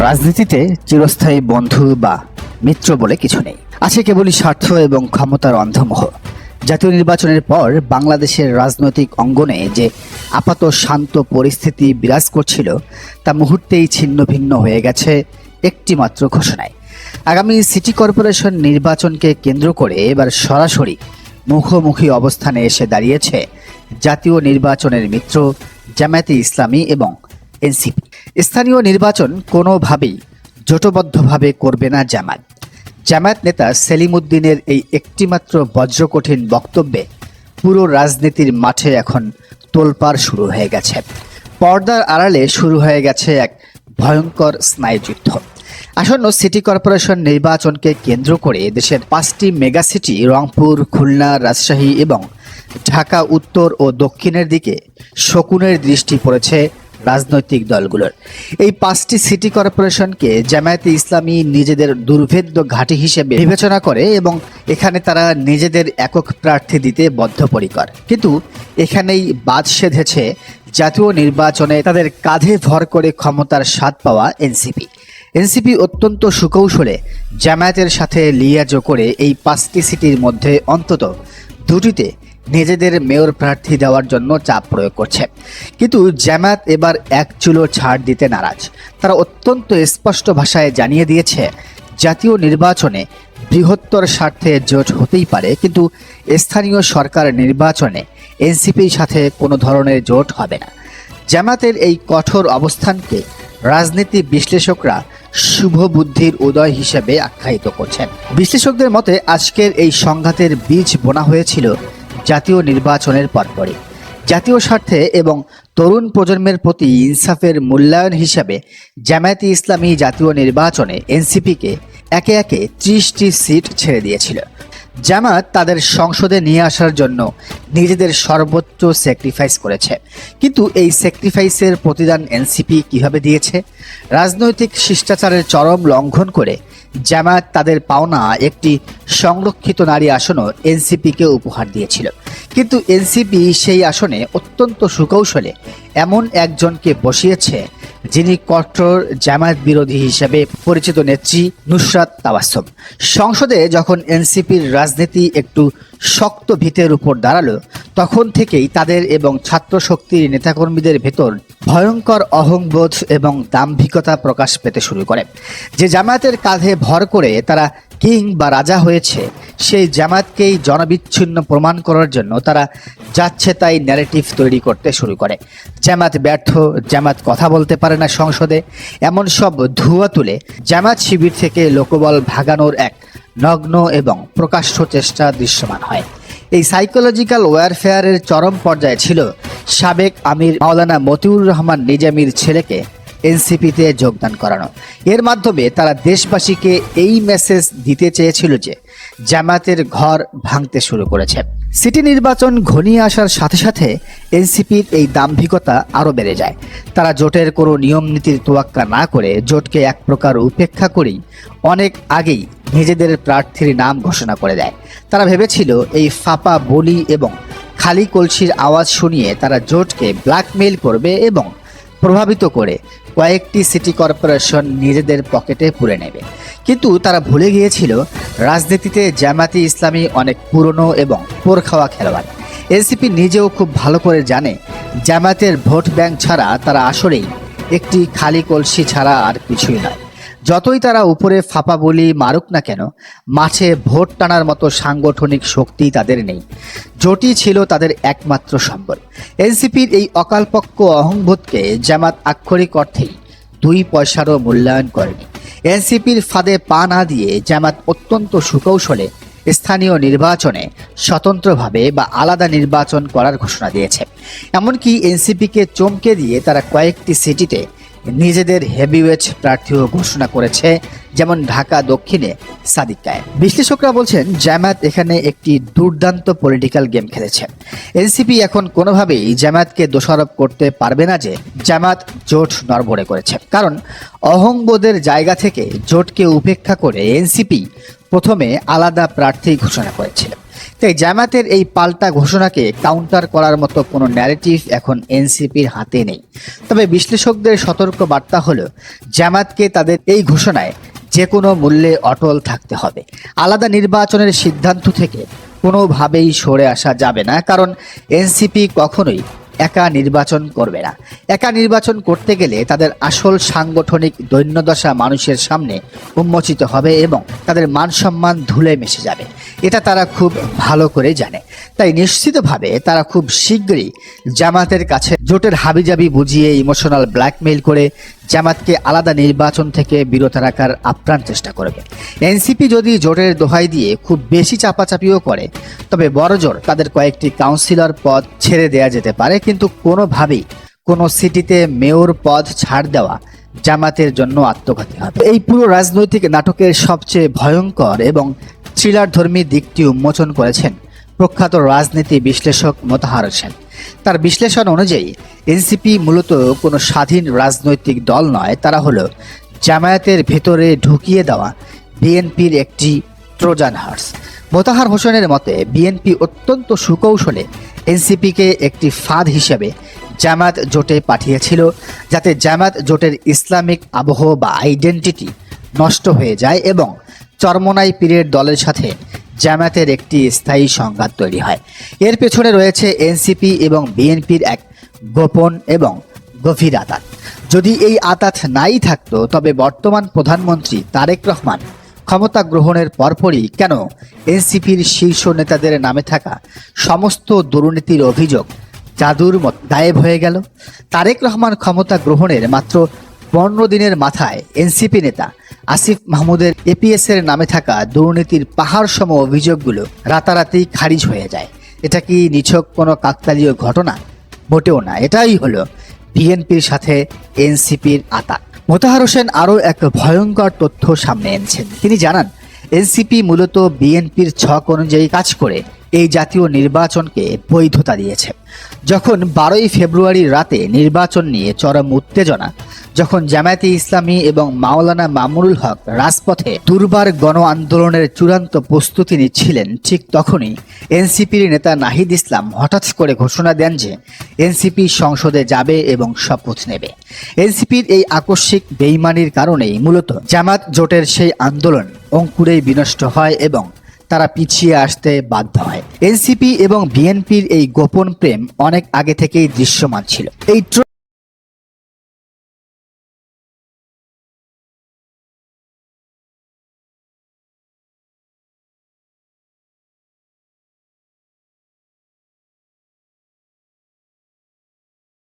রাজনীতিতে চিরস্থায়ী বন্ধু বা মিত্র বলে কিছু নেই, আছে কেবলই স্বার্থ এবং ক্ষমতার অন্ধমোহ। জাতীয় নির্বাচনের পর বাংলাদেশের রাজনৈতিক অঙ্গনে যে আপাত শান্ত পরিস্থিতি বিরাজ করছিল তা মুহূর্তেই ছিন্ন ভিন্ন হয়ে গেছে একটিমাত্র ঘোষণায়। আগামী সিটি কর্পোরেশন নির্বাচনকে কেন্দ্র করে এবার সরাসরি মুখোমুখি অবস্থানে এসে দাঁড়িয়েছে জাতীয় নির্বাচনের মিত্র জামায়াতে ইসলামী এবং এনসিপি। স্থানীয় নির্বাচন কোনোভাবেই জোটবদ্ধভাবে করবে না জামায়াত নেতা সেলিম উদ্দিনের এই একটিমাত্র বজ্রকঠিন বক্তব্যে পুরো রাজনীতির মাঠে এখন তোলপাড় শুরু হয়ে গেছে। পর্দার আড়ালে শুরু হয়ে গেছে এক ভয়ঙ্কর স্নায়ুযুদ্ধ। আসন্ন সিটি কর্পোরেশন নির্বাচনকে কেন্দ্র করে দেশের 5টি মেগাসিটি রংপুর, খুলনা, রাজশাহী এবং ঢাকা উত্তর ও দক্ষিণের দিকে শকুনের দৃষ্টি পড়েছে রাজনৈতিক দলগুলোর। এই 5টি সিটি কর্পোরেশনকে জামায়াতে ইসলামী নিজেদের দুর্ভেদ্য ঘাঁটি হিসেবে বিবেচনা করে এবং এখানে তারা নিজেদের একক প্রার্থী দিতে বদ্ধপরিকর। কিন্তু এখানেই বাদ সেধেছে জাতীয় নির্বাচনে তাদের কাঁধে ভর করে ক্ষমতার স্বাদ পাওয়া এনসিপি অত্যন্ত সুকৌশলে জামায়াতের সাথে লিয়াজো করে এই 5টি সিটির মধ্যে অন্তত 2টিতে নিজেদের মেয়র প্রার্থী দেওয়ার জন্য চাপ প্রয়োগ করছে। কিন্তু জামায়াত এবার এক চুলো ছাড় দিতে নারাজ। তারা অত্যন্ত স্পষ্ট ভাষায় জানিয়ে দিয়েছে জাতীয় নির্বাচনে বৃহত্তর স্বার্থে জোট হতেই পারে, কিন্তু স্থানীয় সরকার নির্বাচনে এনসিপির সাথে কোনো ধরনের জোট হবে না। জামায়াতের এই কঠোর অবস্থানকে রাজনীতি বিশ্লেষকরা শুভ বুদ্ধির উদয় হিসেবে আখ্যায়িত করছেন। বিশ্লেষকদের মতে আজকের এই সংঘাতের বীজ বোনা হয়েছিল জাতীয় নির্বাচনের পরপরই। জাতীয় স্বার্থে এবং তরুণ প্রজন্মের প্রতি ইনসাফের মূল্যায়ন হিসাবে জামায়াতে ইসলামী জাতীয় নির্বাচনে এনসিপিকে একে একে 30টি সিট ছেড়ে দিয়েছিল। জামায়াত তাদের সংসদে নিয়ে আসার জন্য নিজেদের সর্বোচ্চ স্যাক্রিফাইস করেছে, কিন্তু এই স্যাক্রিফাইসের প্রতিদান এনসিপি কিভাবে দিয়েছে? রাজনৈতিক শিষ্টাচারের চরম লঙ্ঘন করে জামায়াত তাদের পাওনা একটি সংরক্ষিত নারী আসনও এনসিপিকে উপহার দিয়েছিল। কিন্তু এনসিপি সেই আসনে অত্যন্ত সুকৌশলে এমন একজনকে বসিয়েছে যিনি কঠোর জামায়াত বিরোধী হিসেবে পরিচিত নেত্রী নুসরাত তাবাসসুম। সংসদে যখন এনসিপির রাজনীতি একটু শক্ত ভিতের উপর দাঁড়ালো, তখন থেকেই তাদের এবং ছাত্র শক্তির নেতাকর্মীদের ভেতর ভয়ঙ্কর অহংবোধ এবং দাম্ভিকতা প্রকাশ পেতে শুরু করে। যে জামায়াতের কাঁধে ভর করে তারা কিং বা রাজা হয়েছে, সেই জামায়াতকেই জনবিচ্ছিন্ন প্রমাণ করার জন্য তারা যাচ্ছে তাই ন্যারেটিভ তৈরি করতে শুরু করে। জামায়াত ব্যর্থ, জামায়াত কথা বলতে পারে না সংসদে, এমন সব ধুয়া তুলে জামায়াত শিবির থেকে লোকবল ভাগানোর এক নগ্ন এবং প্রকাশ্য চেষ্টা দৃশ্যমান হয়। এই সাইকোলজিক্যাল ওয়ারফেয়ারের চরম পর্যায়ে ছিল সাবেক আমির মাওলানা মতিউর রহমান নিজামীর ছেলেকে এনসিপিতে যোগদান করানো। এর মাধ্যমে তারা দেশবাসীকে এই মেসেজ দিতে চেয়েছিল যে জামায়াতের ঘর ভাঙতে শুরু করেছে। সিটি নির্বাচন ঘনিয়ে আসার সাথে সাথে এনসিপির এই দাম্ভিকতা আরও বেড়ে যায়। তারা জোটের কোনো নিয়ম নীতির তোয়াক্কা না করে জোটকে এক প্রকার উপেক্ষা করেই অনেক আগেই নিজেদের প্রার্থীর নাম ঘোষণা করে দেয়। তারা ভেবেছিল এই ফাঁপা বলি এবং খালি কলসির আওয়াজ শুনিয়ে তারা জোটকে ব্ল্যাকমেইল করবে এবং প্রভাবিত করে কয়েকটি সিটি কর্পোরেশন নিজেদের পকেটে পুরে নেবে। কিন্তু তারা ভুলে গিয়েছিল রাজনীতিতে জামায়াতে ইসলামী অনেক পুরনো এবং পোরখাওয়া খেলোয়াড়। এনসিপি নিজেও খুব ভালো করে জানে জামায়াতের ভোট ব্যাংক ছাড়া তারা আসলেই একটি খালি কলসি ছাড়া আর কিছুই নয়। যতই তারা উপরে ফাঁপা বলি মারুক না কেন, মাঠে ভোট টানার মতো সাংগঠনিক শক্তি তাদের নেই। জোটই ছিল তাদের একমাত্র সম্বল। এনসিপির এই অকালপক্ষ অহংবোধকে জামাত আক্ষরিক অর্থেই 2 পয়সারও মূল্যায়ন করেনি। এনসিপির ফাঁদে পা না দিয়ে জামাত অত্যন্ত সুকৌশলে স্থানীয় নির্বাচনে স্বতন্ত্রভাবে বা আলাদা নির্বাচন করার ঘোষণা দিয়েছে। এমনকি এনসিপিকে চমকে দিয়ে তারা কয়েকটি সিটিতে নিজেদের হেভিওয়েট প্রার্থীও ঘোষণা করেছে, যেমন ঢাকা দক্ষিণে সাদিক কায়েম। বিশ্লেষকরা বলছেন জামায়াত এখানে একটি দুর্দান্ত পলিটিক্যাল গেম খেলেছে। এনসিপি এখন কোনোভাবেই জামায়াতকে দোষারোপ করতে পারবে না যে জামায়াত জোট নড়বড়ে করেছে, কারণ অহংবোধের জায়গা থেকে জোটকে উপেক্ষা করে এনসিপি প্রথমে আলাদা প্রার্থী ঘোষণা করেছিল। তাই জামায়াতের এই পাল্টা ঘোষণাকে কাউন্টার করার মতো কোনো ন্যারেটিভ এখন এনসিপির হাতে নেই। তবে বিশ্লেষকদের সতর্ক বার্তা হলো জামায়াতকে তাদের এই ঘোষণায় যে কোনো মূল্যে অটল থাকতে হবে। আলাদা নির্বাচনের সিদ্ধান্ত থেকে কোনোভাবেই সরে আসা যাবে না, কারণ এনসিপি কখনোই একা নির্বাচন করবে না। একা নির্বাচন করতে গেলে তাদের আসল সাংগঠনিক দৈন্যদশা মানুষের সামনে উন্মোচিত হবে এবং তাদের মান সম্মান ধুলে মিশে যাবে। এটা তারা খুব ভালো করে জানে। তাই নিশ্চিতভাবে তারা খুব শীঘ্রই জামায়াতের কাছে জোটের হাবিজাবি বুঝিয়ে ইমোশনাল ব্ল্যাকমেইল করে জামায়াতকে আলাদা নির্বাচন থেকে বিরত রাখার আপ্রাণ চেষ্টা করবে। এনসিপি যদি জোটের দোহাই দিয়ে খুব বেশি চাপাচাপিও করে, তবে বড়জোর তাদের কয়েকটি কাউন্সিলর পদ ছেড়ে দেয়া যেতে পারে, কিন্তু কোনোভাবেই কোনো সিটিতে মেয়র পদ ছাড় দেওয়া জামায়াতের জন্য আত্মঘাতী হবে। এই পুরো রাজনৈতিক নাটকের সবচেয়ে ভয়ঙ্কর এবং থ্রিলারধর্মী দিকটি উন্মোচন করেছেন প্রখ্যাত রাজনীতি বিশ্লেষক মোতাহার হোসেন। তার বিশ্লেষণ অনুযায়ী এনসিপি মূলত কোনো স্বাধীন রাজনৈতিক দল নয়, তারা হলো জামায়াতের ভেতরে ঢুকিয়ে দেওয়া বিএনপির একটি ট্রোজান হর্স। মোতাহার হোসেনের মতে বিএনপি অত্যন্ত সুকৌশলে এনসিপিকে একটি ফাঁদ হিসেবে জামায়াত জোটে পাঠিয়েছিল, যাতে জামায়াত জোটের ইসলামিক আবহ বা আইডেন্টিটি নষ্ট হয়ে যায় এবং চরমোনাই পীরের দলের সাথে জামায়াতের একটি স্থায়ী সংঘাত তৈরি হয়। এর পেছনে রয়েছে এনসিপি এবং বিএনপির এক গোপন এবং গভীর আঁতাত। যদি এই আঁতাত নাই থাকতো, তবে বর্তমান প্রধানমন্ত্রী তারেক রহমান ক্ষমতা গ্রহণের পরপরই কেন এনসিপির শীর্ষ নেতাদের নামে থাকা সমস্ত দুর্নীতির অভিযোগ জাদুর মতো গায়েব হয়ে গেল? তারেক রহমান ক্ষমতা গ্রহণের মাত্র 15 দিনের মাথায় এনসিপি নেতা আসিফ মাহমুদের এপিএস এর নামে থাকা দুর্নীতির পাহাড় সম অভিযোগগুলো রাতারাতি খারিজ হয়ে যায়। এটা কি নিছক কোনো কাকতালীয় ঘটনা? মোটেও না, এটাই হলো বিএনপির সাথে এনসিপির আঁতাত। মোতাহার হোসেন আরও এক ভয়ঙ্কর তথ্য সামনে এনেছেন। তিনি জানান, এনসিপি মূলত বিএনপির ছক অনুযায়ী কাজ করে এই জাতীয় নির্বাচনকে বৈধতা দিয়েছে। যখন 12ই ফেব্রুয়ারি রাতে নির্বাচন নিয়ে চরম উত্তেজনা, যখন জামায়াতে ইসলামী এবং মাওলানা মামুনুল হক রাজপথে দুর্বার গণ আন্দোলনের চূড়ান্ত প্রস্তুতি নিচ্ছিলেন, ঠিক তখনই এনসিপির নেতা নাহিদ ইসলাম হঠাৎ করে ঘোষণা দেন যে এনসিপি সংসদে যাবে এবং শপথ নেবে। এনসিপির এই আকস্মিক বেইমানির কারণেই মূলত জামায়াত জোটের সেই আন্দোলন অঙ্কুরেই বিনষ্ট হয় এবং তারা পিছিয়ে আসতে বাধ্য হয়। এনসিপি এবং বিএনপির এই গোপন প্রেম অনেক আগে থেকেই দৃশ্যমান ছিল। এই